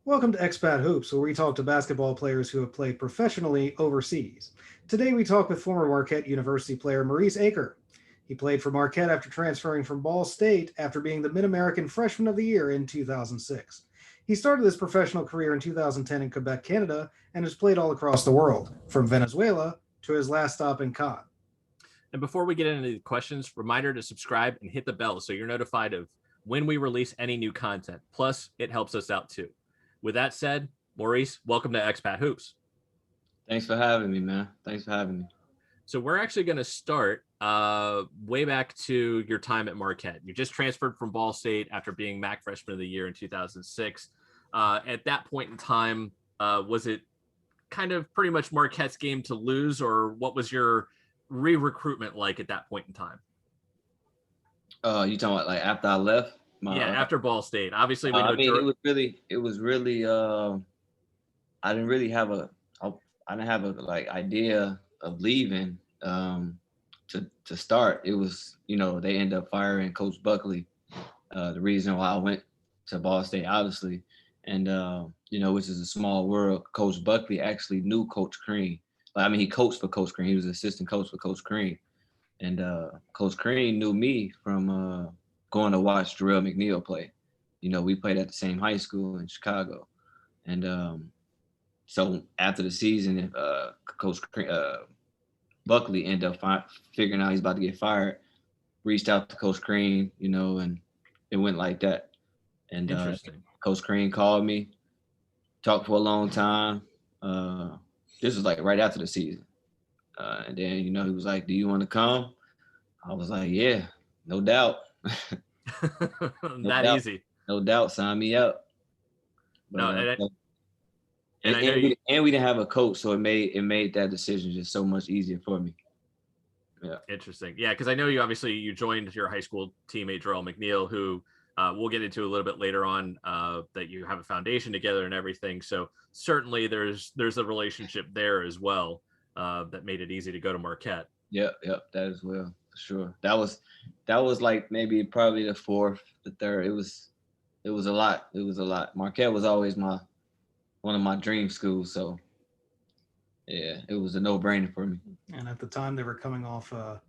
Welcome to Expat Hoops, where we talk to basketball players who have played professionally overseas. Today we talk with former Marquette University player Maurice Aker. He played for Marquette after transferring from Ball State after being the Mid-American Freshman of the Year in 2006. He started his professional career in 2010 in Quebec, Canada, and has played all across the world, from Venezuela to his last stop in Cannes. And before we get into the questions, reminder to subscribe and hit the bell so you're notified of when we release any new content. Plus, it helps us out too. With that said, Maurice, welcome to Expat Hoops. Thanks for having me, man. Thanks for having me. So we're actually going to start way back to your time at Marquette. You just transferred from Ball State after being MAC Freshman of the Year in 2006. At that point in time, was it kind of pretty much Marquette's game to lose, or what was your re-recruitment like at that point in time? You talking about like after I left? After Ball State. Obviously, we know. I mean, it was really. I didn't really have I didn't have a like idea of leaving to start. It was, they ended up firing Coach Buckley. The reason why I went to Ball State, obviously, and which is a small world. Coach Buckley actually knew Coach Crean. He coached for Coach Crean. He was assistant coach for Coach Crean, and Coach Crean knew me from going to watch Jarrell McNeil play. We played at the same high school in Chicago, and so after the season, Coach Buckley ended up figuring out he's about to get fired. Reached out to Coach Crean, and it went like that. And Coach Crean called me, talked for a long time. This was like right after the season. And then, he was like, "Do you want to come?" I was like, "Yeah, no doubt." Easy. No doubt, sign me up. But, and we didn't have a coach, so it made that decision just so much easier for me. Yeah. Interesting. Yeah, because I know you joined your high school teammate Jarrell McNeil, who we'll get into a little bit later on, that you have a foundation together and everything. So certainly there's a relationship there as well that made it easy to go to Marquette. Yep, that as well, for sure. That was like maybe probably the fourth, the third. It was a lot. It was a lot. Marquette was always one of my dream schools, so yeah, it was a no-brainer for me. And at the time, they were coming off a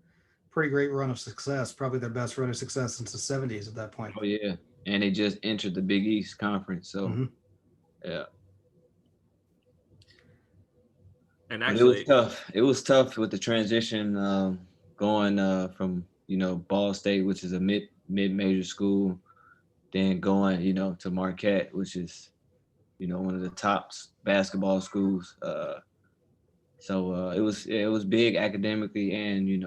pretty great run of success, probably their best run of success since the 70s at that point. Oh, yeah. And they just entered the Big East Conference, so yeah. And actually, it was tough with the transition going from, Ball State, which is a mid-major school, then going, to Marquette, which is, one of the top basketball schools. So it was big academically and,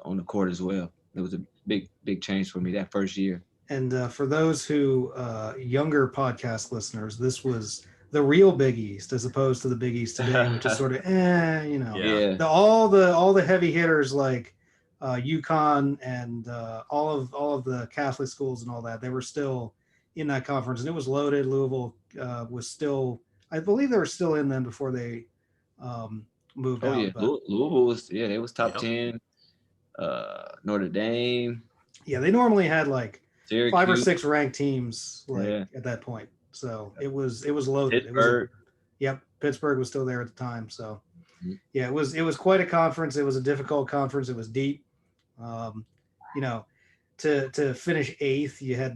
on the court as well. It was a big change for me that first year. And for those who younger podcast listeners, this was the real Big East as opposed to the Big East today, which is sort of Yeah. all the heavy hitters like UConn and all of the Catholic schools and all that. They were still in that conference, and it was loaded. Louisville was still, I believe, they were still in them before they moved out. Yeah, but, Louisville was they was top 10. Notre Dame. Yeah, they normally had like Syracuse. 5 or 6 ranked teams at that point. So it was loaded. Pittsburgh. Pittsburgh was still there at the time. So yeah, it was quite a conference. It was a difficult conference. It was deep. To finish 8th, you had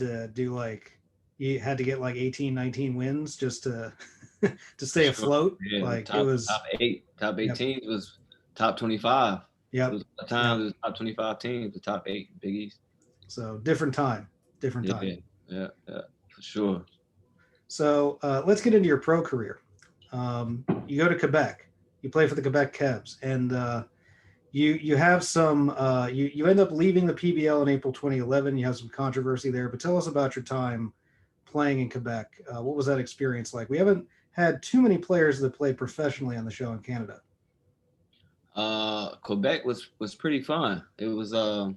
to get like 18, 19 wins just to to stay afloat. Yeah, top 8 teams was top 25. Yeah. It was top 25 teams, the top 8 Big East. So different time. Yeah, for sure. So let's get into your pro career. You go to Quebec. You play for the Quebec Cavs, and you have some. You end up leaving the PBL in April 2011. You have some controversy there, but tell us about your time playing in Quebec. What was that experience like? We haven't had too many players that played professionally on the show in Canada. Quebec was pretty fun. It was it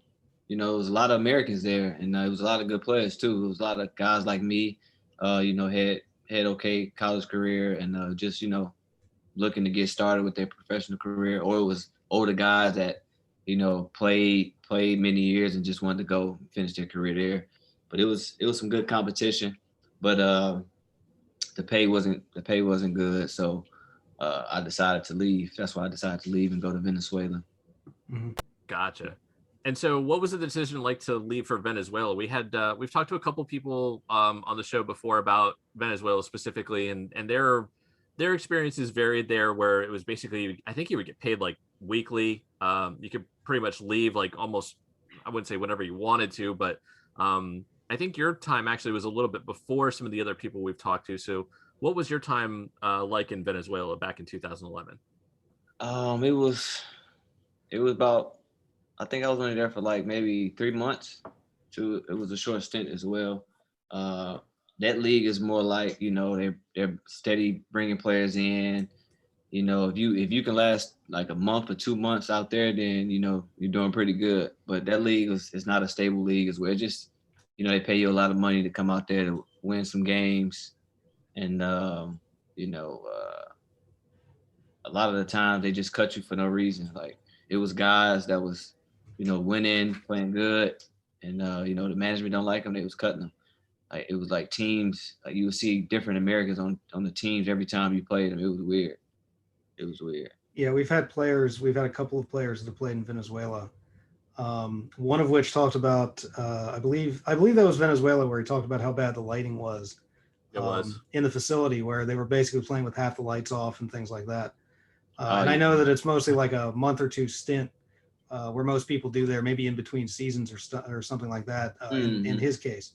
was a lot of Americans there, and it was a lot of good players too. It was a lot of guys like me, had okay college career, and just looking to get started with their professional career, or it was older guys that played many years and just wanted to go finish their career there. But it was some good competition. But the pay wasn't good. So I decided to leave. That's why I decided to leave and go to Venezuela. Mm-hmm. Gotcha. And so, what was the decision like to leave for Venezuela? We've talked to a couple people on the show before about Venezuela specifically, and their experiences varied there. Where it was basically, I think you would get paid like weekly. You could pretty much leave like almost, I wouldn't say whenever you wanted to, but I think your time actually was a little bit before some of the other people we've talked to. So, what was your time like in Venezuela back in 2011? It was about, I think I was only there for like maybe 3 months. So it was a short stint as well. Uh, that league is more like, they're steady bringing players in. If you can last like a month or 2 months out there, then you're doing pretty good. But that league is not a stable league as well. It just, they pay you a lot of money to come out there to win some games, and you know, a lot of the time they just cut you for no reason. Like it was guys that was, winning, playing good, and the management don't like them. They was cutting them. Like it was like teams. Like you would see different Americans on the teams every time you played them. It was weird. It was weird. Yeah, we've had a couple of players that have played in Venezuela. One of which talked about, I believe that was Venezuela, where he talked about how bad the lighting was It was. in the facility, where they were basically playing with half the lights off and things like that. Oh, And I yeah. know that it's mostly like a month or two stint where most people do there, maybe in between seasons or something like that. In his case,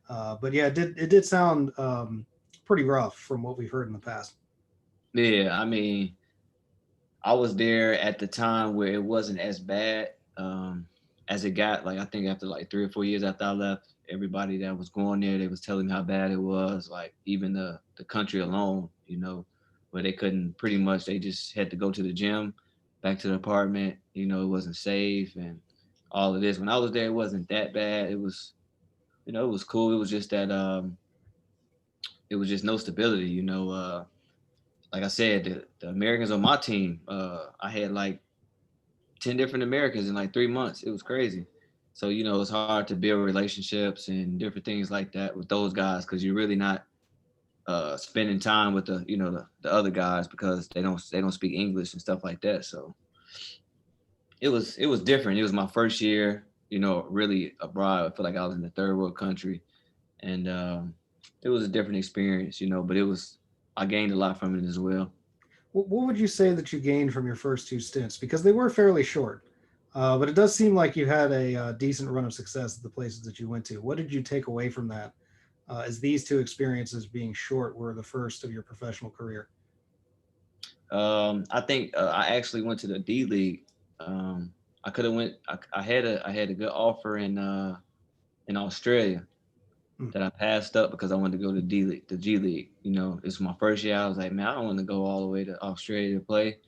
but yeah, it did sound pretty rough from what we've heard in the past. Yeah, I mean, I was there at the time where it wasn't as bad as it got. Like I think after like 3 or 4 years after I left, everybody that was going there, they was telling me how bad it was. Like even the country alone, where they couldn't pretty much. They just had to go to the gym, back to the apartment. It wasn't safe and all of this. When I was there, it wasn't that bad. It was, it was cool. It was just that it was just no stability. Like I said, the Americans on my team, I had like 10 different Americans in like 3 months. It was crazy. So, it's hard to build relationships and different things like that with those guys because you're really not spending time with the other guys because they don't speak English and stuff like that. So it was different. It was my first year, really abroad. I feel like I was in a third world country, and it was a different experience, but I gained a lot from it as well. What would you say that you gained from your first two stints? Because they were fairly short, but it does seem like you had a decent run of success at the places that you went to. What did you take away from that, as these two experiences being short were the first of your professional career? I think I actually went to the D League. I could have went. I had a good offer in Australia Hmm. that I passed up because I wanted to go to D League, the G League. This was my first year. I was like, man, I don't want to go all the way to Australia to play,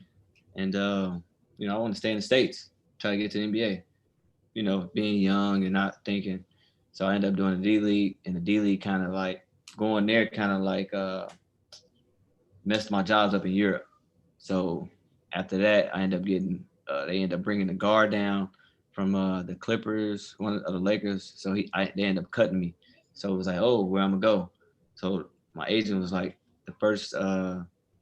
and I want to stay in the States, try to get to the NBA. Being young and not thinking. So I ended up doing the D League, and the D League kind of like going there, kind of like messed my jobs up in Europe. So after that, I ended up getting. They ended up bringing the guard down from the Clippers, one of the Lakers. So they ended up cutting me. So it was like, oh, where I'm gonna go? So my agent was like, the first,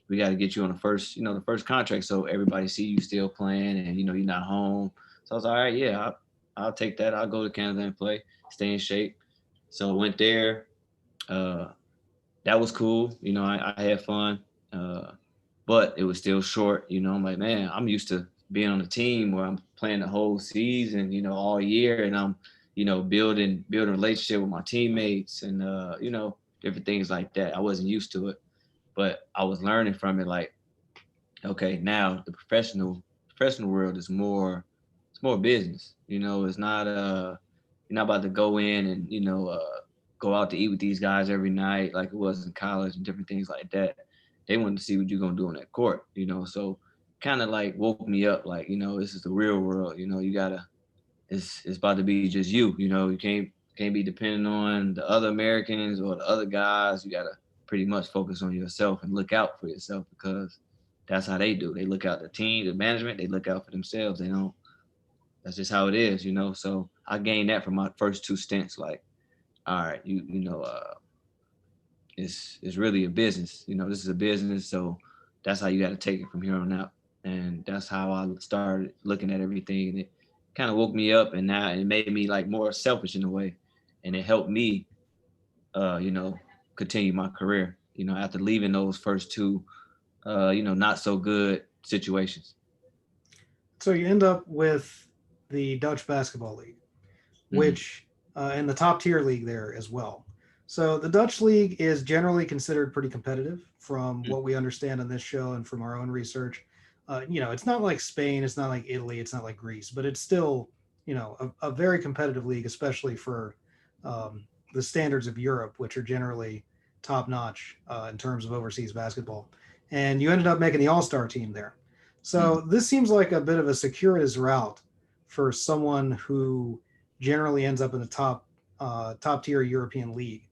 we got to get you on the first contract, so everybody see you still playing, and you're not home. So I was like, all right, yeah, I'll take that. I'll go to Canada and play, stay in shape. So I went there. Uh, that was cool. I had fun. Uh, but it was still short. I'm like, man, I'm used to being on a team where I'm playing the whole season, all year, and I'm, building a relationship with my teammates and different things like that. I wasn't used to it, but I was learning from it. Like, okay, now the professional world is more, it's more business. It's not you're not about to go in and go out to eat with these guys every night like it was in college and different things like that. They wanted to see what you're gonna do on that court, so kind of like woke me up like, this is the real world. You gotta, it's about to be just you can't be dependent on the other Americans or the other guys. You gotta pretty much focus on yourself and look out for yourself because that's how they do. They look out the team, the management, they look out for themselves. They don't, that's just how it is. So I gained that from my first two stints. Like, all right, it's really a business. You know, this is a business, so that's how you got to take it from here on out. And that's how I started looking at everything. And it kind of woke me up, and now it made me like more selfish in a way, and it helped me, you know, continue my career. You know, after leaving those first two, you know, not so good situations. So you end up with the Dutch Basketball League, Mhm. which in the top tier league there as well. So the Dutch league is generally considered pretty competitive from what we understand on this show and from our own research. You know, it's not like Spain, it's not like Italy, it's not like Greece, but it's still, you know, a very competitive league, especially for the standards of Europe, which are generally top notch in terms of overseas basketball. And you ended up making the All Star team there. Mhm. So this seems like a bit of a circuitous route for someone who generally ends up in the top tier European league,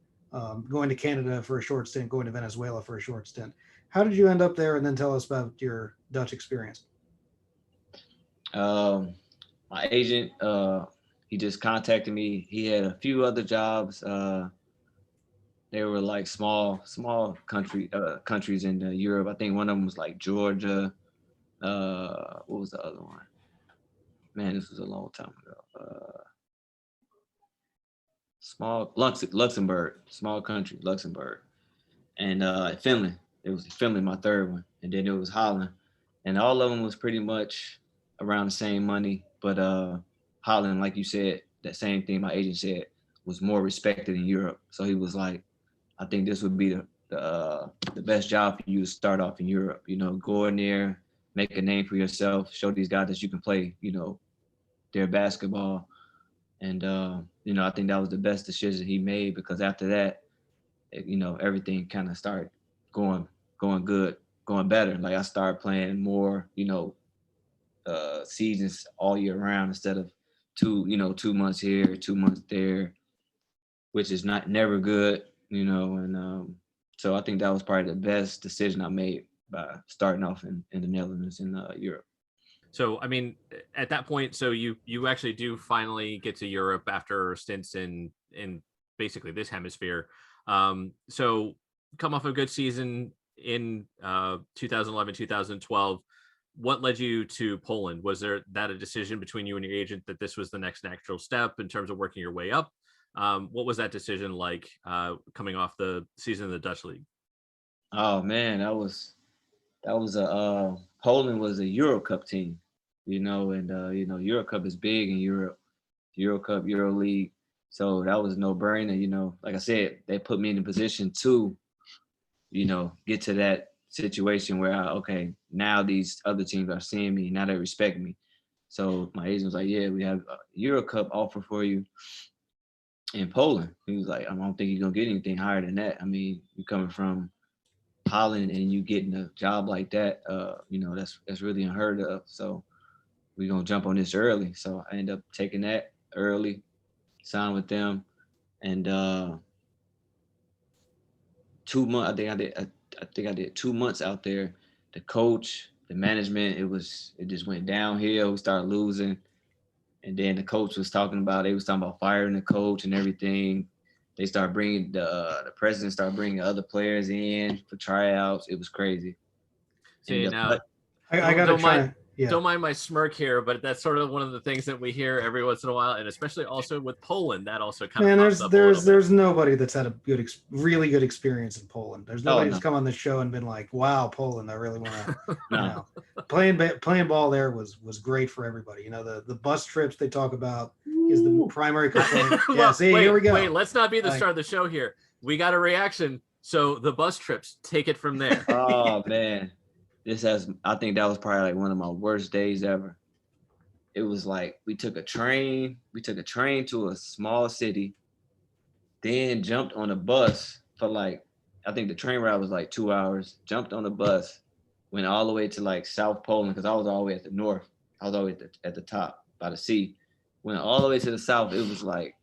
going to Canada for a short stint, going to Venezuela for a short stint. How did you end up there? And then tell us about your Dutch experience. Um, my agent, he just contacted me. He had a few other jobs. They were like small countries in Europe. I think one of them was like Georgia. What was the other one? Man, this was a long time ago. Luxembourg, small country, Luxembourg, and Finland. It was Finland, my third one, and then it was Holland, and all of them was pretty much around the same money. But Holland, like you said, that same thing my agent said was more respected in Europe. So he was like, I think this would be the best job for you to start off in Europe. You know, go in there, make a name for yourself, show these guys that you can play. You know, their basketball, and you know, I think that was the best decision he made because after that, you know, everything kind of started going going good, going better. Like I started playing more, you know, seasons all year round instead of 2 months here, 2 months there, which is not never good, you know. And so I think that was probably the best decision I made by starting off in the Netherlands in Europe. So, I mean, at that point, so you actually do finally get to Europe after stints in basically this hemisphere. So, come off a good season in 2011, 2012. What led you to Poland? Was there that a decision between you and your agent that this was the next natural step in terms of working your way up? What was that decision like coming off the season of the Dutch league? Oh man, that was a Poland was a Euro Cup team, you know, and you know, Euro Cup is big in Europe, Euro Cup, Euro League. So that was no brainer, you know. Like I said, they put me in a position to, you know, get to that situation where okay, now these other teams are seeing me, now they respect me. So my agent was like, yeah, we have a Euro Cup offer for you in Poland. He was like, I don't think you're gonna get anything higher than that. I mean, you're coming from Holland and you getting a job like that, you know, that's really unheard of. So we're gonna jump on this early. So I ended up taking that early, signed with them, and 2 months. I think I did 2 months out there. The coach, the management, it just went downhill. We started losing, and then the coach was talking about they was talking about firing the coach and everything. They started bringing the president started bringing other players in for tryouts. It was crazy. And See, now I don't got to don't mind try. Yeah. don't mind my smirk here, but that's sort of one of the things that we hear every once in a while, and especially also with Poland, that also kind of Man, pops there's up a little there's bit. there's nobody that's had a really good experience in Poland. There's oh nobody that's no, come on this show and been like, "Wow, Poland, I really want to," you no, know, playing ball there was great for everybody. You know, the bus trips they talk about is the Woo. primary complaint. Yeah, Well, see, here we wait, go. let's not be the Like, star of the show here. We got a reaction, so the bus trips, take it from there. Oh man, I think that was probably like one of my worst days ever. It was like we took a train to a small city, then jumped on a bus for like, I think the train ride was like 2 hours, jumped on a bus, went all the way to like South Poland, because I was all the way at the north. I was always at the top by the sea. Went all the way to the south. It was like,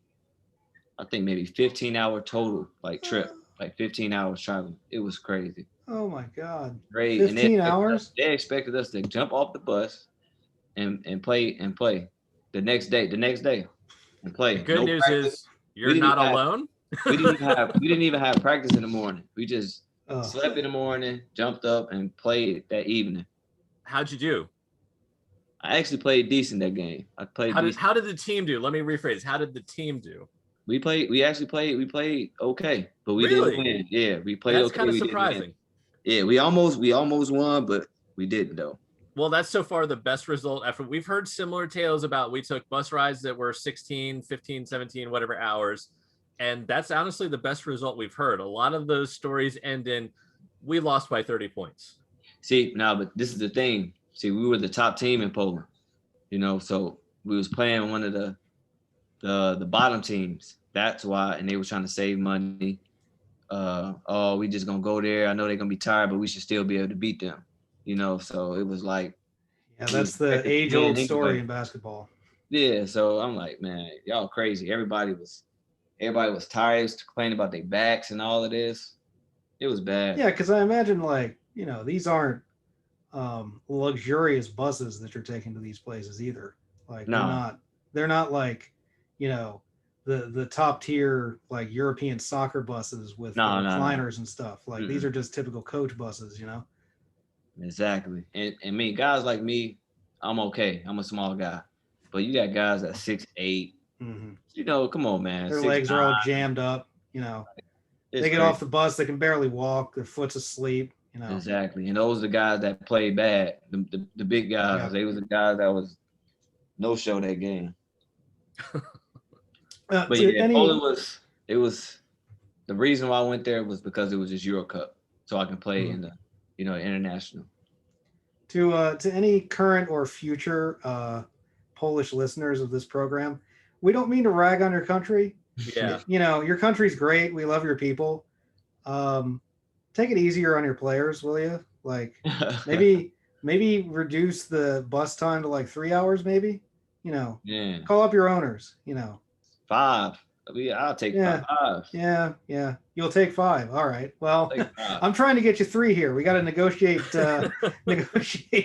I think maybe 15-hour total, like trip, like 15 hours traveling. It was crazy. oh my God, Great. And 15 hours. they expected us to jump off the bus and play the next day and The play. good No news practice. is We you're didn't not even have alone. We didn't even have practice in the morning. We just Oh, slept in the morning, jumped up, and played that evening. How'd you do? I actually played decent that game. I played decent. How did the team do? Let me rephrase. How did the team do? We played okay, but we Really? didn't win. Yeah, we played That's okay. kind of We didn't win. surprising. Yeah, we almost won, but we didn't though. Well, that's so far the best result ever. We've heard similar tales about we took bus rides that were 16, 15, 17, whatever hours. And that's honestly the best result we've heard. A lot of those stories end in we lost by 30 points. See, now, but this is the thing. See, we were the top team in Poland, so we was playing one of the bottom teams. That's why, and they were trying to save money. Oh, we just gonna go there. I know they're gonna be tired, but we should still be able to beat them. So it was like, yeah, that's the age-old story in basketball. Yeah, so I'm like, man, y'all crazy. Everybody was tired, was complaining about their backs and all of this. It was bad. Yeah, because I imagine these aren't luxurious buses that you're taking to these places either. Like No. they're not like, the top tier like European soccer buses with recliners and stuff. Like these are just typical coach buses. Exactly. And I mean, guys like me, I'm okay. I'm a small guy. But you got guys at 6'8". Mm-hmm. Come on, man. Their 6'9". legs are all jammed up. They get off the bus, they can barely walk. Their foot's asleep. Exactly. And those are the guys that played bad. The big guys. Yeah. They was the guys that was no show that game. But yeah, Poland was the reason why I went there was because it was just Euro Cup, so I can play in the international. To any current or future Polish listeners of this program, we don't mean to rag on your country. Yeah. Your country's great. We love your people. Take it easier on your players, will you? Like maybe reduce the bus time to like 3 hours, maybe. Yeah. Call up your owners. 5. I'll take 5. Yeah. You'll take 5. All right. Well, I'm trying to get you 3 here. We got to negotiate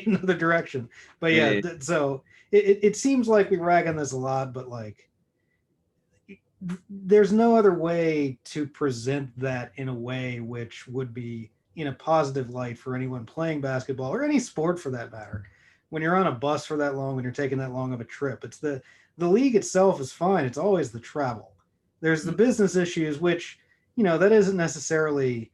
another direction. But yeah. So it seems like we rag on this a lot, but like, there's no other way to present that in a way which would be in a positive light for anyone playing basketball or any sport for that matter. When you're on a bus for that long, when you're taking that long of a trip, it's the league itself is fine. It's always the travel. There's the business issues, which, that isn't necessarily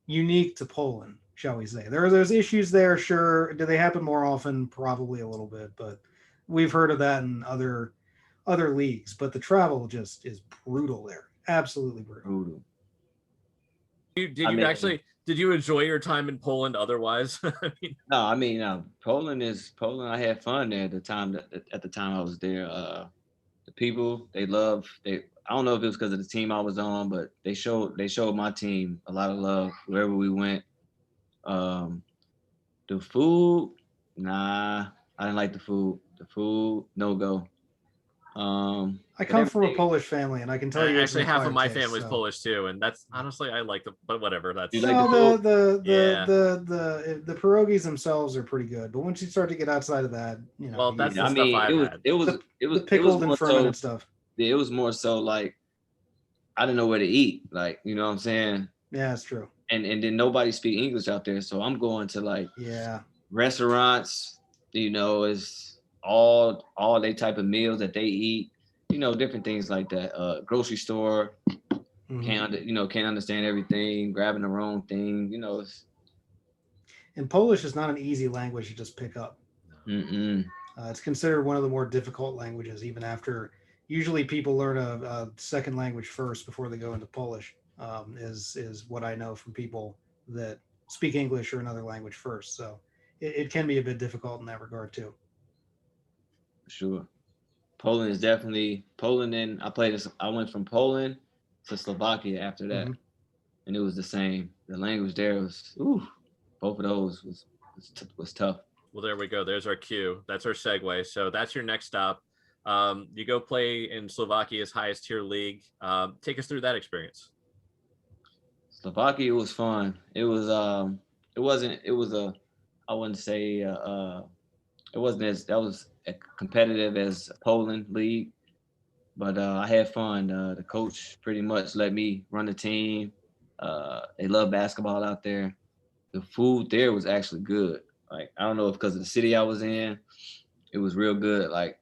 unique to Poland, shall we say. There are those issues there, sure. Do they happen more often? Probably a little bit, but we've heard of that in other leagues. But the travel just is brutal there. Absolutely brutal. Did you enjoy your time in Poland otherwise? Poland. I had fun there at the time I was there. The people, I don't know if it was because of the team I was on, but they showed my team a lot of love wherever we went. The food, nah, I didn't like the food. The food, no go. I come from a Polish family, and I can tell you, actually half of my family is Polish too, and that's honestly I like them, but whatever. That's the pierogies themselves are pretty good, but once you start to get outside of that, well, that's the stuff I've had. It was the pickled and fermented stuff. Yeah, it was more so like I didn't know where to eat, like you know what I'm saying. Yeah, that's true. And then nobody speak English out there, so I'm going to like restaurants. Is all they type of meals that they eat, different things like that. Grocery store, can't understand everything, grabbing the wrong thing, And Polish is not an easy language to just pick up. It's considered one of the more difficult languages, even after usually people learn a second language first before they go into Polish, is what I know from people that speak English or another language first. So it can be a bit difficult in that regard too. Sure. Poland is definitely Poland. And I went from Poland to Slovakia after that. And it was the same. The language there was, both of those was tough. Well, there we go. There's our cue. That's our segue. So that's your next stop. You go play in Slovakia's highest tier league. Take us through that experience. Slovakia was fun. It was, it wasn't as competitive as Poland league, but I had fun. The coach pretty much let me run the team. They love basketball out there. The food there was actually good. Like, I don't know if because of the city I was in, it was real good. Like,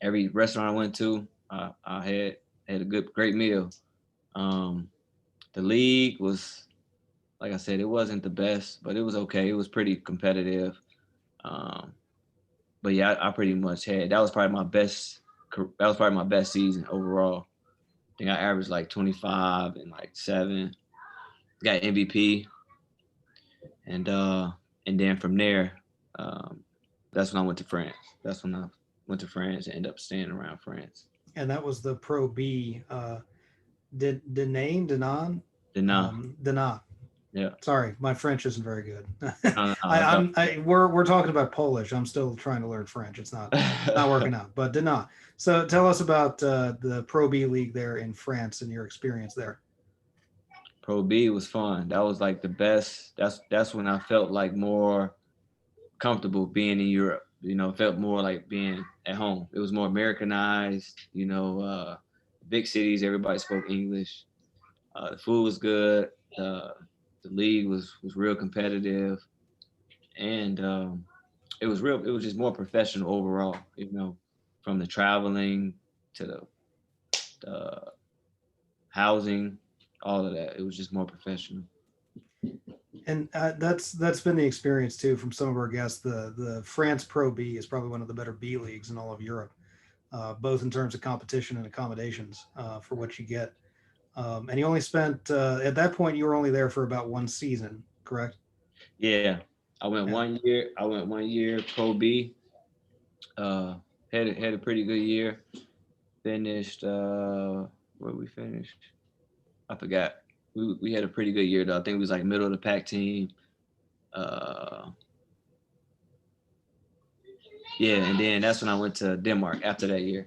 every restaurant I went to, I had a great meal. Um, the league was, like I said, it wasn't the best, but it was okay. It was pretty competitive. Um, but yeah, I pretty much had, that was probably my best. That was probably my best season overall. I think I averaged like 25 and like 7. Got MVP, and then from there, um, that's when I went to France. That's when I went to France and ended up staying around France. And that was the Pro B. Denan, Then now, Dana. yeah, Sorry, my French isn't very good. I don't. We're talking about Polish. I'm still trying to learn French. It's not working out. But Dana. So tell us about the Pro B league there in France and your experience there. Pro B was fun. That was like the best. That's when I felt like more comfortable being in Europe. You know, felt more like being at home. It was more Americanized. Big cities, everybody spoke English. The food was good. The league was real competitive, and it was real. It was just more professional overall. From the traveling to the housing, all of that. It was just more professional. And that's been the experience too from some of our guests. The France Pro B is probably one of the better B leagues in all of Europe, both in terms of competition and accommodations for what you get. And you only spent at that point you were only there for about one season, correct? Yeah, I went Yeah. 1 year. I went 1 year Pro B. Uh, had a pretty good year. Finished. Where we finished? I forgot. We had a pretty good year though. I think we was like middle of the pack team. Uh, yeah, and then that's when I went to Denmark after that year.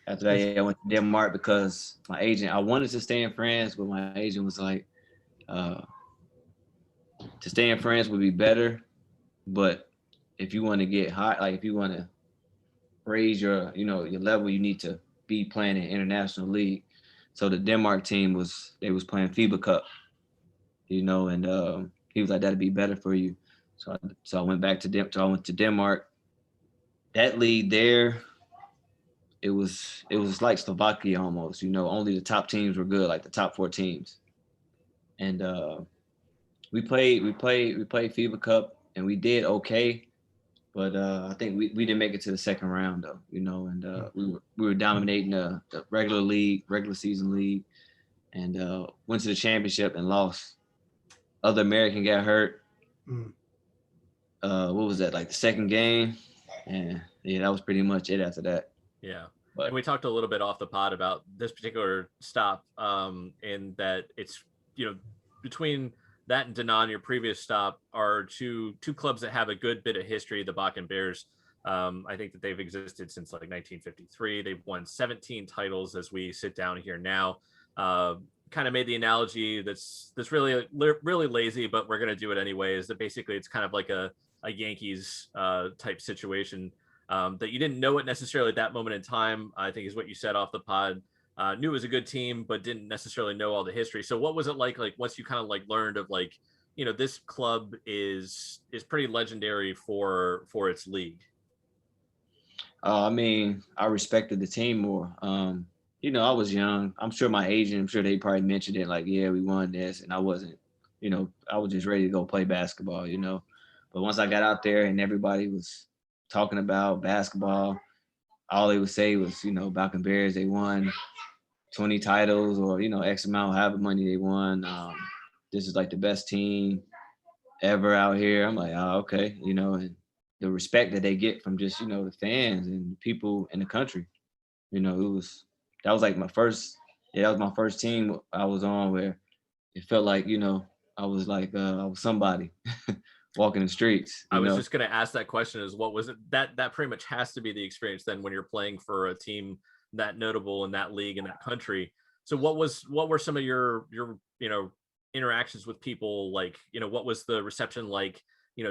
After that year, I went to Denmark because my agent. I wanted to stay in France, but my agent was like, uh, to stay in France would be better, but if you want to get high, like if you want to raise your level, you need to be playing in international league. So the Denmark team was playing FIBA Cup, and he was like that'd be better for you. So I went back so I went to Denmark. That league there, it was like Slovakia almost. Only the top teams were good, like the top 4 teams. And we played FIBA Cup and we did okay, but I think we didn't make it to the second round though, and we were dominating the regular season league, and went to the championship and lost. Other American got hurt. Mm. What was that, like the second game? And yeah, that was pretty much it after that. Yeah. But And we talked a little bit off the pod about this particular stop, in that it's, between that and Danone, your previous stop, are two clubs that have a good bit of history. The Bakken Bears, I think that they've existed since like 1953. They've won 17 titles as we sit down here now. Kind of made the analogy that's really lazy, but we're going to do it anyway, is that basically it's kind of like a Yankees type situation, that you didn't know it necessarily at that moment in time, I think is what you said off the pod. Knew it was a good team, but didn't necessarily know all the history. So what was it like once you kind of like learned of like, this club is pretty legendary for its league? I mean, I respected the team more. I was young. I'm sure my agent, I'm sure they probably mentioned it, like, yeah, we won this, and I wasn't. I was just ready to go play basketball. But once I got out there and everybody was talking about basketball, all they would say was, Balkan Bears, they won 20 titles, or, X amount, however money they won. This is like the best team ever out here. I'm like, oh, okay, and the respect that they get from just, the fans and people in the country, that was like that was my first team I was on, where it felt like, I was like, I was somebody walking the streets. I was just going to ask that question, is what was it that pretty much has to be the experience then when you're playing for a team that notable in that league, in that country. So what were some of your interactions with people like? What was the reception like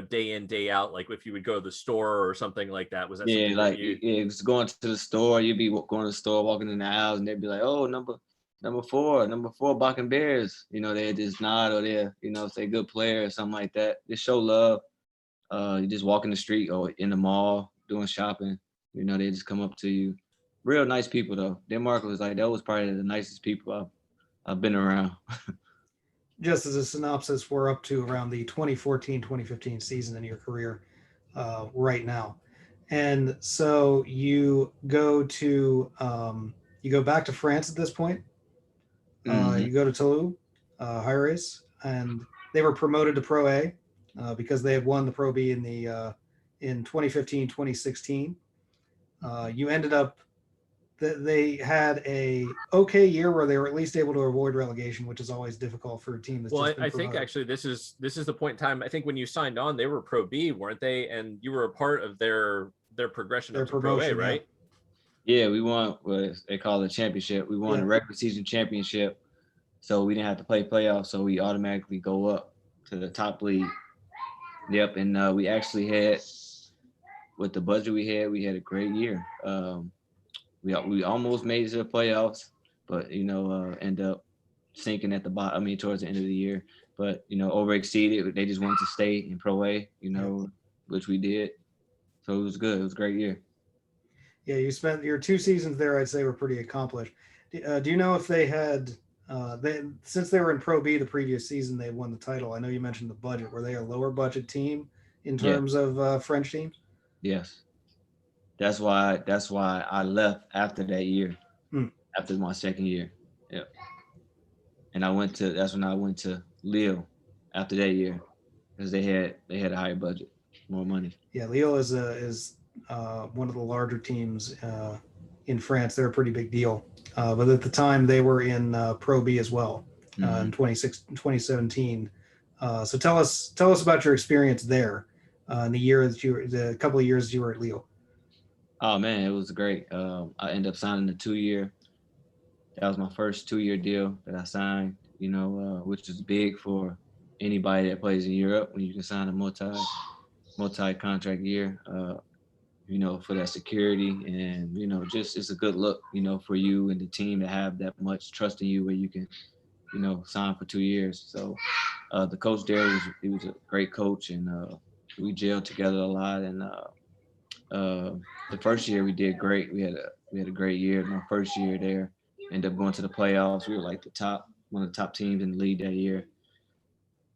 day in, day out? Like if you would go to the store or something like that, was that Yeah, something like that you? yeah, just going to the store. You'd be going to the store, walking in the aisles, and they'd be like, "Oh, number four, Bach and Bears." They just nod or they say good player or something like that. Just show love. You just walk in the street or in the mall doing shopping. They just come up to you. Real nice people though. Denmark was like that was probably the nicest people I've been around. Just as a synopsis, we're up to around the 2014-2015 season in your career right now. And so you go back to France at this point. Mhm. You go to Toulouse, high race, and they were promoted to Pro A because they had won the Pro B in 2015-2016. You ended up they had a okay year where they were at least able to avoid relegation, which is always difficult for a team that's Well, just been I think promoted. actually this is the point in time. I think when you signed on, they were Pro B, weren't they? And you were a part of their progression Their up to Pro A, promotion, yeah. right? Yeah, we won what they call the championship. We won Yeah. the regular season championship, so we didn't have to play playoffs. So we automatically go up to the top league. Yep, and we actually had with the budget we had a great year. We almost made it to the playoffs, but end up sinking at the bottom. I mean, towards the end of the year, but over exceeded. They just wanted to stay in Pro A, which we did. So it was good. It was a great year. Yeah, you spent your 2 seasons there. I'd say were pretty accomplished. Do you know if they had since they were in Pro B the previous season, they won the title? I know you mentioned the budget. Were they a lower budget team in Yeah. terms of French teams? Yes. That's why I left after that year, Hmm. after my second year. Yeah. And that's when I went to Lille after that year because they had a higher budget, more money. Yeah, Lille is one of the larger teams in France. They're a pretty big deal. But at the time, they were in Pro B as well in 2017. So tell us about your experience there in the couple of years you were at Lille. Oh man, it was great. I ended up signing a 2-year. That was my first 2-year deal that I signed. Which is big for anybody that plays in Europe when you can sign a multi contract year. For that security and just it's a good look. For you and the team to have that much trust in you where you can sign for 2 years. So the coach there he was a great coach and we gelled together a lot and. The first year we did great. We had a great year. My first year there, ended up going to the playoffs. We were like one of the top teams in the league that year.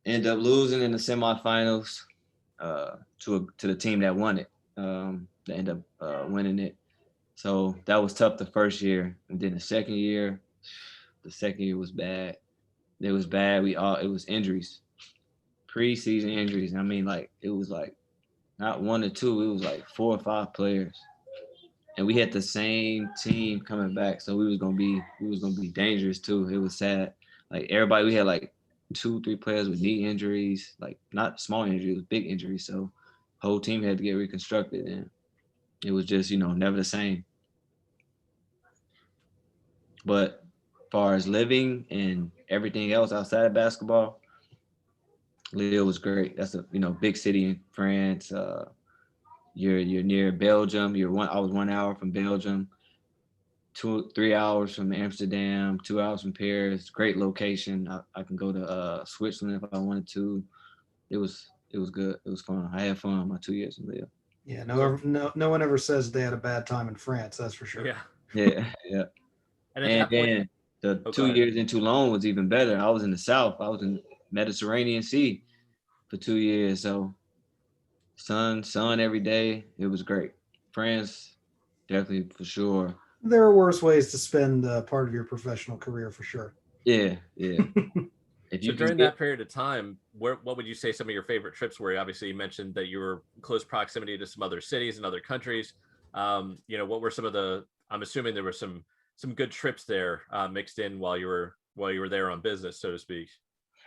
Ended up losing in the semifinals to the team that won it. That ended up winning it. So that was tough the first year, and then the second year was bad. It was bad. It was injuries, preseason injuries. I mean, like it was like not one or two. It was like 4 or 5 players, and we had the same team coming back, so we was gonna be dangerous too. It was sad. Like everybody, we had like 2, 3 players with knee injuries, like not small injuries, it was big injuries. So whole team had to get reconstructed, and it was just never the same. But as far as living and everything else outside of basketball, Lille was great. That's a big city in France. You're near Belgium. I was 1 hour from Belgium, 3 hours from Amsterdam, 2 hours from Paris. Great location. I can go to Switzerland if I wanted to. It was good. It was fun. I had fun my 2 years in Lille. Yeah, no one ever says they had a bad time in France. That's for sure. Yeah. Yeah. And at And that point, then the go 2 ahead. years in Toulon was even better. I was in the south. I was in Mediterranean Sea for 2 years. So sun every day. It was great. France, definitely for sure. There are worse ways to spend part of your professional career for sure. Yeah. If So you can during get that period of time, what would you say some of your favorite trips were? Obviously, you mentioned that you were close proximity to some other cities and other countries. What were some of the? I'm assuming there were some good trips there mixed in while you were there on business, so to speak.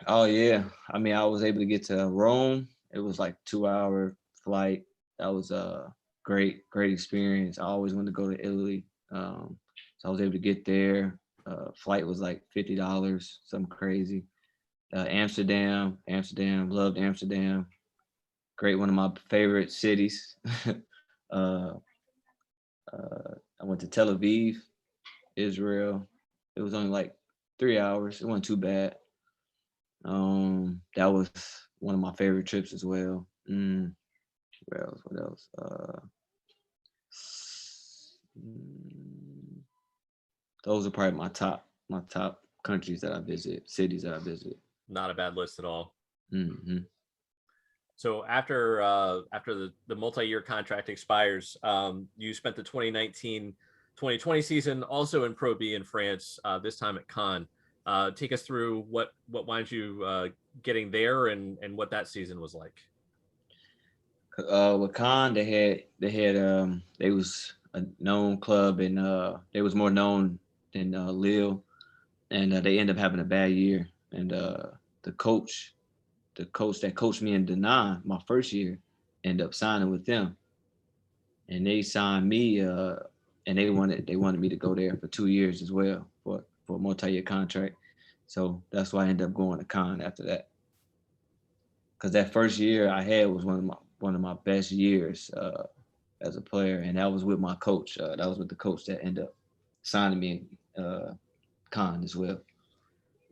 Oh yeah. I mean, I was able to get to Rome. It was like 2-hour flight. That was a great experience. I always wanted to go to Italy. So I was able to get there. Flight was like $50, something crazy. Amsterdam, loved Amsterdam. one of my favorite cities. uh, I went to Tel Aviv, Israel. It was only like 3 hours. It wasn't too bad. That was one of my favorite trips as well. Where else? What else? Mm, those are probably my top countries that I visit, cities that I visit. Not a bad list at all. Mm-hmm. So after the multi-year contract expires, you spent the 2019-2020 season also in Pro B in France, this time at Cannes. Take us through what winds you getting there and what that season was like. With Cannes, they was a known club, and they was more known than Lille, and they ended up having a bad year. And the coach that coached me in Danang my first year ended up signing with them, and they signed me, and they wanted me to go there for 2 years as well for a multi-year contract. So that's why I ended up going to Cannes after that, because that first year I had was one of my best years as a player, and that was with my coach. That was with the coach that ended up signing me in Cannes as well.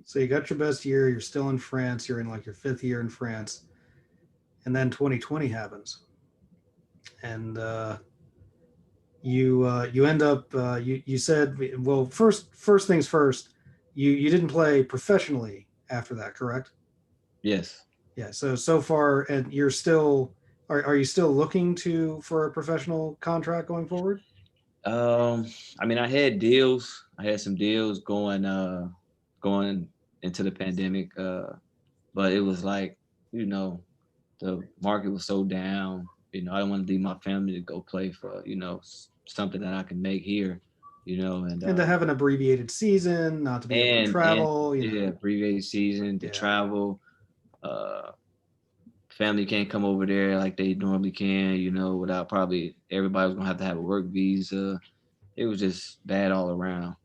So you got your best year. You're still in France. You're in like your 5th year in France, and then 2020 happens, and you end up you said, well, first things first. You didn't play professionally after that, correct? Yes. Yeah. So far, and you're still are you still looking for a professional contract going forward? I mean, I had deals. I had some deals going into the pandemic, but it was like, you know, the market was so down. I don't want to leave my family to go play for, something that I can make here, and And to have an abbreviated season, not to be able to and travel, yeah, abbreviated season, to Yeah. travel. Uh, Family can't come over there like they normally can, without probably everybody was gonna have to have a work visa. It was just bad all around.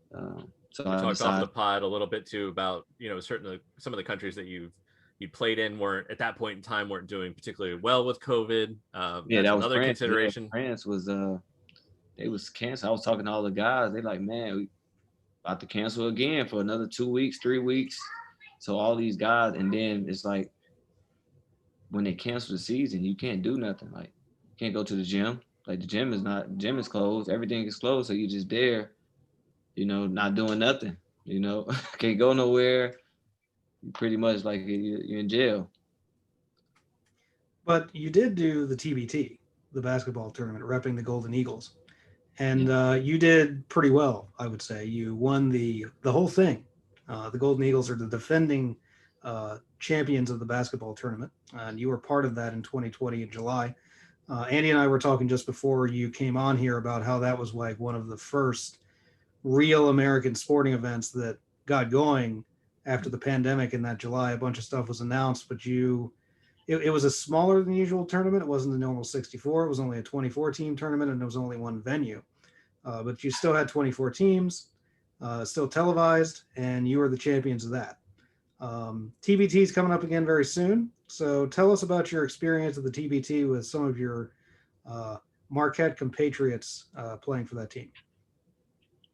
So We I talked off the decided, pod a little bit too about certainly some of the countries that you played in weren't at that point in time weren't doing particularly well with COVID. yeah, That's that was another France. Yeah, consideration. France was they was canceled. I was talking to all the guys. They like, man, we about to cancel again for another 2 weeks, 3 weeks. So all these guys, and then it's like when they cancel the season, you can't do nothing. Like, you can't go to the gym. Like, the gym is closed. Everything is closed. So you just there, not doing nothing. Can't go nowhere. You pretty much like you're in jail. But you did do the TBT, the basketball tournament, repping the Golden Eagles, and Yeah. you did pretty well, I would say. You won the whole thing. The Golden Eagles are the defending champions of the basketball tournament, and you were part of that in 2020 in July. Andy and I were talking just before you came on here about how that was like one of the first real American sporting events that got going after the pandemic. In that July, a bunch of stuff was announced, but it was a smaller than usual tournament. It wasn't the normal 64. It was only a 24 team tournament, and there was only one venue. But you still had 24 teams, still televised, and you were the champions of that. TBT is coming up again very soon. So tell us about your experience of the TBT with some of your Marquette compatriots playing for that team.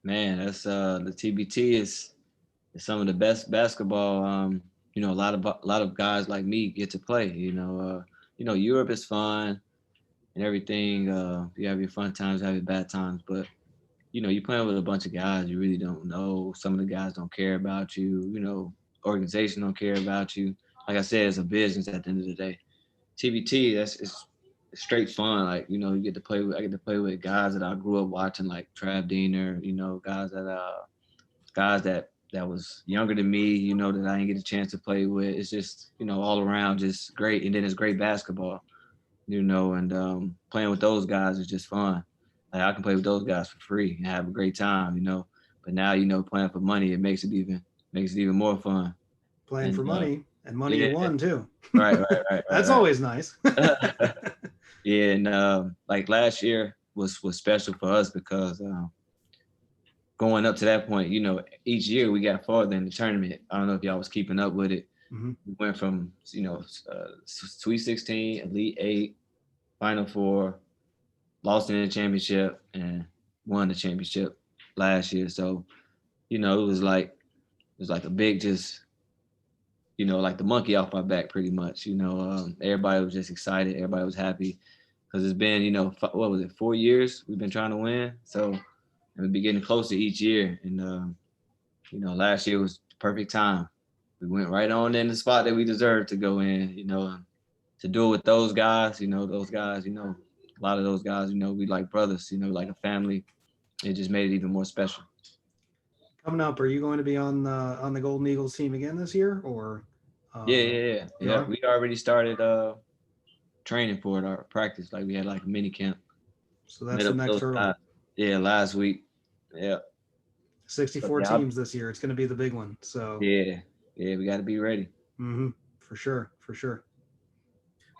Man, that's the TBT is some of the best basketball. A lot of guys like me get to play. Europe is fun and everything. You have your fun times, you have your bad times, but you're playing with a bunch of guys you really don't know. Some of the guys don't care about you. Organization don't care about you. Like I said, it's a business at the end of the day. TBT, it's straight fun. Like, you get to play with. I get to play with guys that I grew up watching, like Trav Diener. Guys that was younger than me. That I didn't get a chance to play with. It's just all around just great. And then it's great basketball. And playing with those guys is just fun. Like, I can play with those guys for free and have a great time. But now playing for money, it makes it even more fun. Playing And for money, and money yeah, you won too. right. That's always nice. Yeah, and like last year was special for us because going up to that point, each year we got farther in the tournament. I don't know if y'all was keeping up with it, We went from, Sweet 16, Elite 8, Final Four, lost in the championship, and won the championship last year. So, it was like a big just, like the monkey off my back pretty much. Everybody was just excited. Everybody was happy because it's been, what was it, 4 years we've been trying to win. So, and we've been getting closer each year. And, last year was the perfect time. We went right on in the spot that we deserved to go in, to do it with those guys, a lot of those guys, we like brothers, like a family. It just made it even more special. Coming up, are you going to be on the Golden Eagles team again this year, or? Yeah. We already started training for it, our practice. Like we had like a mini camp. So that's the next hurdle. Last week. Yeah. 64 teams this year. It's going to be the big one. So yeah, we got to be ready. For sure.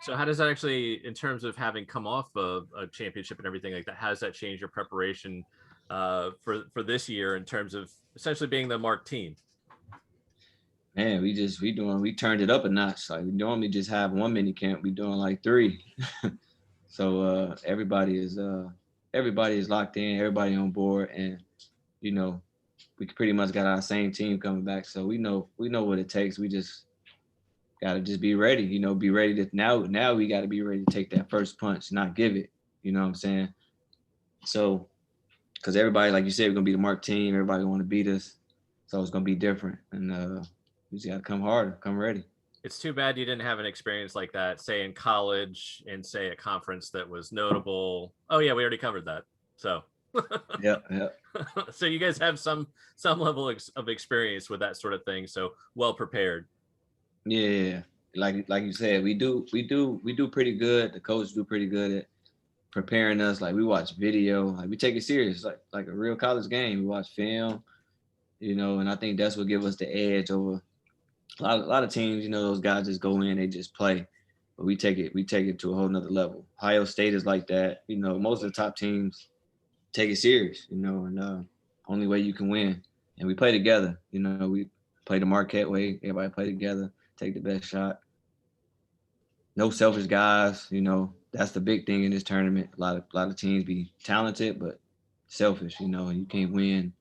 So how does that actually, in terms of having come off of a championship and everything like that, how does that change your preparation for this year in terms of essentially being the marked team? Man, we turned it up a notch. Like we normally just have one mini camp. We doing like 3. So everybody is locked in, everybody on board, and we pretty much got our same team coming back. So we know what it takes. We just gotta just be ready, be ready to now we gotta be ready to take that first punch, not give it. You know what I'm saying? So because everybody, like you said, we're gonna be the marked team, everybody wanna beat us. So it's gonna be different. And we just gotta come harder, come ready. It's too bad you didn't have an experience like that, say in college and say a conference that was notable. Oh yeah, we already covered that. So yeah. So you guys have some level of experience with that sort of thing. So well prepared. Yeah. Like you said, we do pretty good. The coaches do pretty good at preparing us. Like we watch video, like we take it serious, like a real college game. We watch film, and I think that's what gives us the edge over a lot of teams. Those guys just go in, they just play, but we take it to a whole nother level. Ohio State is like that. Most of the top teams take it serious, and only way you can win. And we play together. We play the Marquette way. Everybody play together, take the best shot. No selfish guys. That's the big thing in this tournament. A lot of teams be talented, but selfish. And you can't win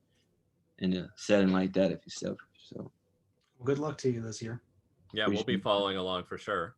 in a setting like that if you're selfish. So, well, good luck to you this year. Yeah, we'll be following along for sure.